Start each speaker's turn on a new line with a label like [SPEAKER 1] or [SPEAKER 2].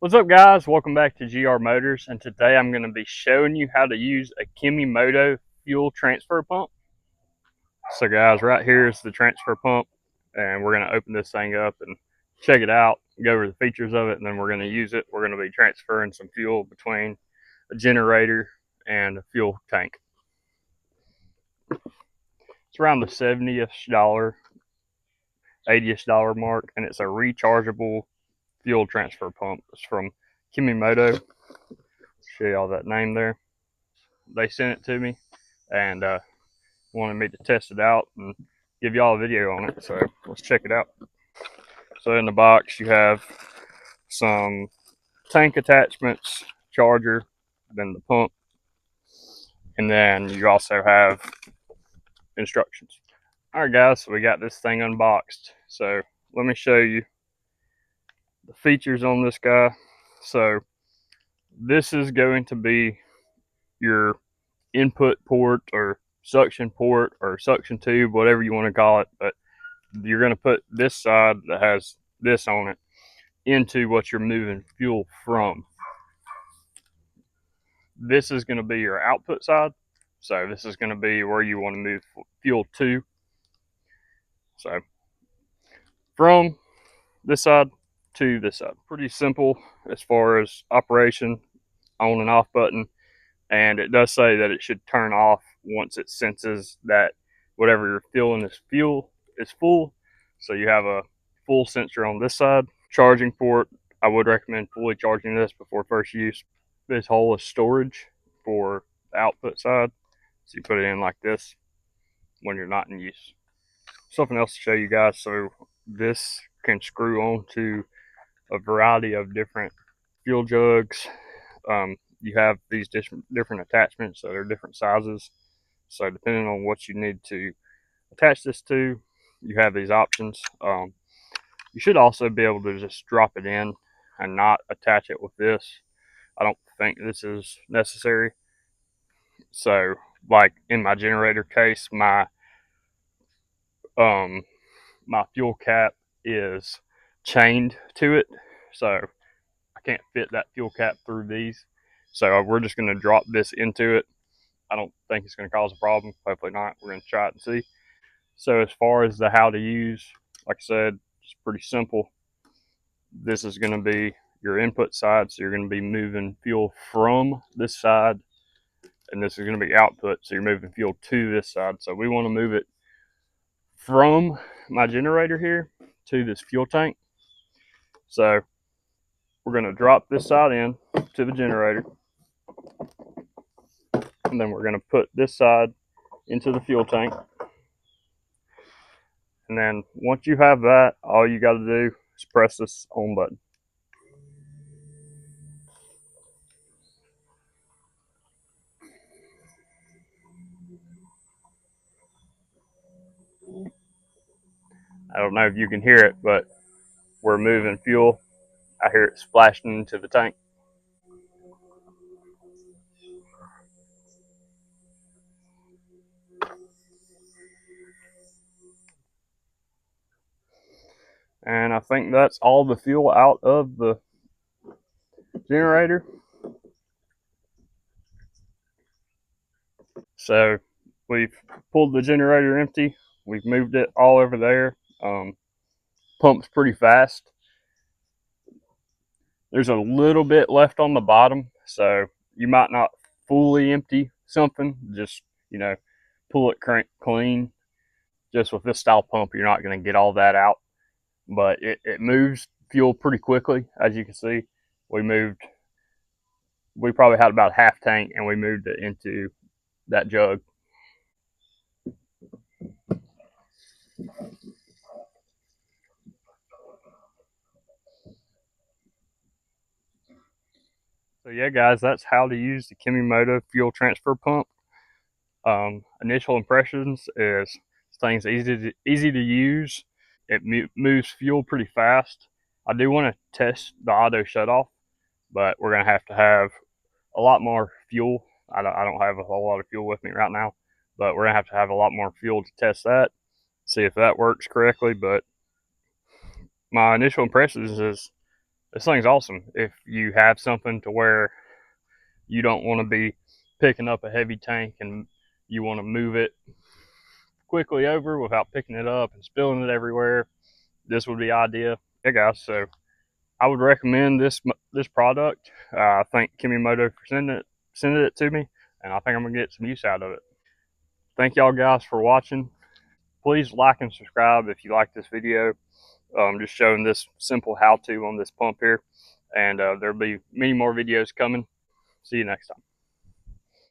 [SPEAKER 1] What's up, guys? Welcome back to GR Motors, and today I'm going to be showing you how to use a Kemi-Moto fuel transfer pump. So guys, right here is the transfer pump, and we're going to open this thing up and check it out, go over the features of it, and then we're going to use it. We're going to be transferring some fuel between a generator and a fuel tank. It's around the $70-ish, $80-ish mark, and it's a rechargeable fuel transfer pump. It's from Kemi-Moto. Show you all that name there. They sent it to me and wanted me to test it out and give y'all a video on it. So let's check it out. So in the box you have some tank attachments, charger, then the pump, and then you also have instructions. All right, guys, so we got this thing unboxed. So let me show you the features on this guy. So this is going to be your input port or suction tube, whatever you want to call it, but you're going to put this side that has this on it into what you're moving fuel from. This is going to be your output side, so this is going to be where you want to move fuel to. So from this side to this side, pretty simple as far as operation, on and off button. And it does say that it should turn off once it senses that whatever you're filling this fuel is full. So you have a full sensor on this side. Charging port, I would recommend fully charging this before first use. This hole is storage for the output side. So you put it in like this when you're not in use. Something else to show you guys. So this can screw on to a variety of different fuel jugs. You have these different attachments, so they're different sizes. So depending on what you need to attach this to, you have these options. You should also be able to just drop it in and not attach it with this. I don't think this is necessary. So like in my generator case, my fuel cap is chained to it, so I can't fit that fuel cap through these. So we're just going to drop this into it. I don't think it's going to cause a problem. Hopefully not. We're going to try it and see. So as far as the how to use, like I said, it's pretty simple. This is going to be your input side. So you're going to be moving fuel from this side. And this is going to be output. So you're moving fuel to this side. So we want to move it from my generator here to this fuel tank. So we're going to drop this side in to the generator. And then we're going to put this side into the fuel tank. And then once you have that, all you got to do is press this on button. I don't know if you can hear it, but we're moving fuel. I hear it splashing into the tank. And I think that's all the fuel out of the generator. So we've pulled the generator empty. We've moved it all over there. Pumps pretty fast. There's a little bit left on the bottom, so you might not fully empty something. Just, pull it clean. Just with this style pump, you're not going to get all that out. But it moves fuel pretty quickly. As you can see, we probably had about half tank, and we moved it into that jug. So yeah, guys, that's how to use the Kemi-Moto fuel transfer pump. Initial impressions is this thing's easy to use. It moves fuel pretty fast. I do want to test the auto shutoff, but we're gonna have to have a lot more fuel. I don't have a whole lot of fuel with me right now, but we're gonna have a lot more fuel to test that, see if that works correctly. But my initial impressions is This thing's awesome if you have something to where you don't want to be picking up a heavy tank and you want to move it quickly over without picking it up and spilling it everywhere. This would be ideal. Yeah, guys. So I would recommend this product. I thank Kemi-Moto for sending it to me, and I think I'm gonna get some use out of it. Thank y'all guys for watching. Please like and subscribe if you like this video. Just showing this simple how-to on this pump here, and there'll be many more videos coming. See you next time.